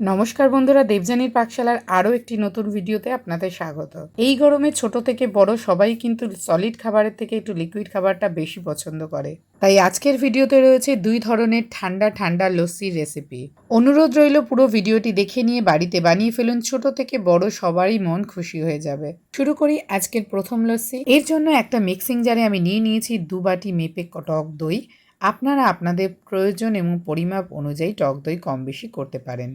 নমস্কার বন্ধুরা, দেবযানীর পাকশালার আরও একটি নতুন ভিডিওতে আপনাদের স্বাগত। এই গরমে ছোট থেকে বড় সবাই কিন্তু সলিড খাবারের থেকে একটু লিকুইড খাবারটা বেশি পছন্দ করে। তাই আজকের ভিডিওতে রয়েছে দুই ধরনের ঠান্ডা ঠান্ডা লস্যির রেসিপি। অনুরোধ রইল পুরো ভিডিওটি দেখে নিয়ে বাড়িতে বানিয়ে ফেলুন, ছোট থেকে বড় সবারই মন খুশি হয়ে যাবে। শুরু করি আজকের প্রথম লস্যি। এর জন্য একটা মিক্সিং জারে আমি নিয়ে নিয়েছি 2 বাটি মেপে টক দই। আপনারা আপনাদের প্রয়োজন এবং পরিমাপ অনুযায়ী টক দই কম বেশি করতে পারেন।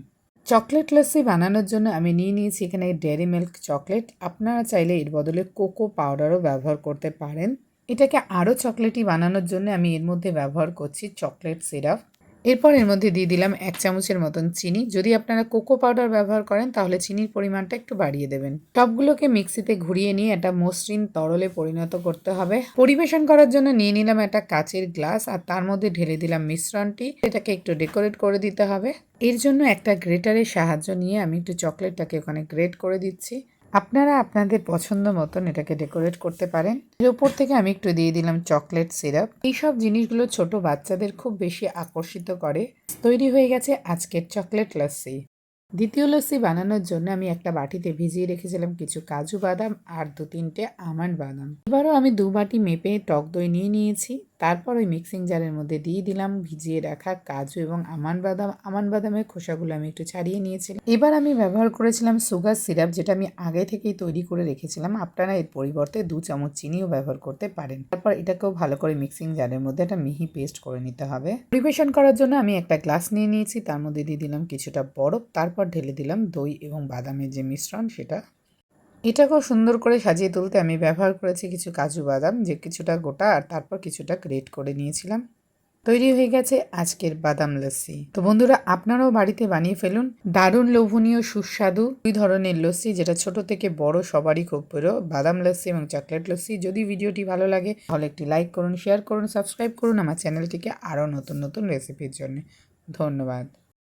চকলেট লস্যি বানানোর জন্য আমি নিয়ে নিয়েছি এখানে ডেয়ারি মিল্ক চকলেট। আপনারা চাইলে এর বদলে কোকো পাউডারও ব্যবহার করতে পারেন। এটাকে আরও চকলেটি বানানোর জন্য আমি এর মধ্যে ব্যবহার করছি চকলেট সিরাপ। এরপর এর মধ্যে দিয়ে দিলাম 1 চামচের মতন চিনি। যদি আপনারা কোকো পাউডার ব্যবহার করেন তাহলে চিনির পরিমাণটা একটু বাড়িয়ে দেবেন। সবগুলোকে মিক্সিতে ঘুরিয়ে নিয়ে একটা মসৃণ তরলে পরিণত করতে হবে। পরিবেশন করার জন্য নিয়ে নিলাম একটা কাচের গ্লাস আর তার মধ্যে ঢেলে দিলাম মিশ্রণটি। এটাকে একটু ডেকোরেট করে দিতে হবে। এর জন্য একটা গ্রেটারের সাহায্য নিয়ে আমি একটু চকলেটটাকে ওখানে গ্রেট করে দিচ্ছি। আপনারা আপনাদের পছন্দ মতন এটাকে ডেকোরেট করতে পারেন। এর উপর থেকে আমি একটু দিয়ে দিলাম চকলেট সিরাপ। এইসব জিনিসগুলো ছোট বাচ্চাদের খুব বেশি আকর্ষিত করে। তৈরি হয়ে গেছে আজকের চকলেট লস্যি। দ্বিতীয় লস্যি বানানোর জন্য আমি একটা বাটিতে ভিজিয়ে রেখেছিলাম কিছু কাজু বাদাম আর 2-3টে আমন্ড বাদাম। এবারও আমি 2 বাটি মেপে টক দই নিয়ে নিয়েছি। তারপর ওই মিক্সিং জারের মধ্যে দিয়ে দিলাম ভিজিয়ে রাখা কাজু এবং আমন্ড বাদাম। আমন্ড বাদামের খোসাগুলো আমি একটু ছাড়িয়ে নিয়েছিলাম। এবার আমি ব্যবহার করেছিলাম সুগার সিরাপ, যেটা আমি আগে থেকেই তৈরি করে রেখেছিলাম। আপনারা এর পরিবর্তে 2 চামচ চিনিও ব্যবহার করতে পারেন। তারপর এটাকেও ভালো করে মিক্সিং জারের মধ্যে একটা মিহি পেস্ট করে নিতে হবে। পরিবেশন করার জন্য আমি একটা গ্লাস নিয়ে নিয়েছি, তার মধ্যে দিয়ে দিলাম কিছুটা বরফ, তারপর ঢেলে দিলাম দই এবং বাদামের যে মিশ্রণ সেটা। এটাকেও সুন্দর করে সাজিয়ে তুলতে আমি ব্যবহার করেছি কিছু কাজু বাদাম, যে কিছুটা গোটা আর তারপর কিছুটা গ্রেট করে নিয়েছিলাম। তৈরি হয়ে গেছে আজকের বাদাম লস্যি। তো বন্ধুরা, আপনারাও বাড়িতে বানিয়ে ফেলুন। দারুণ লোভনীয় সুস্বাদু দুই ধরনের লস্যি, যেটা ছোট থেকে বড় সবারই খুব প্রিয়, বাদাম লস্যি এবং চকলেট লস্যি। যদি ভিডিওটি ভালো লাগে তাহলে একটি লাইক করুন, শেয়ার করুন, সাবস্ক্রাইব করুন আমার চ্যানেলটিকে আরও নতুন নতুন রেসিপির জন্য। ধন্যবাদ।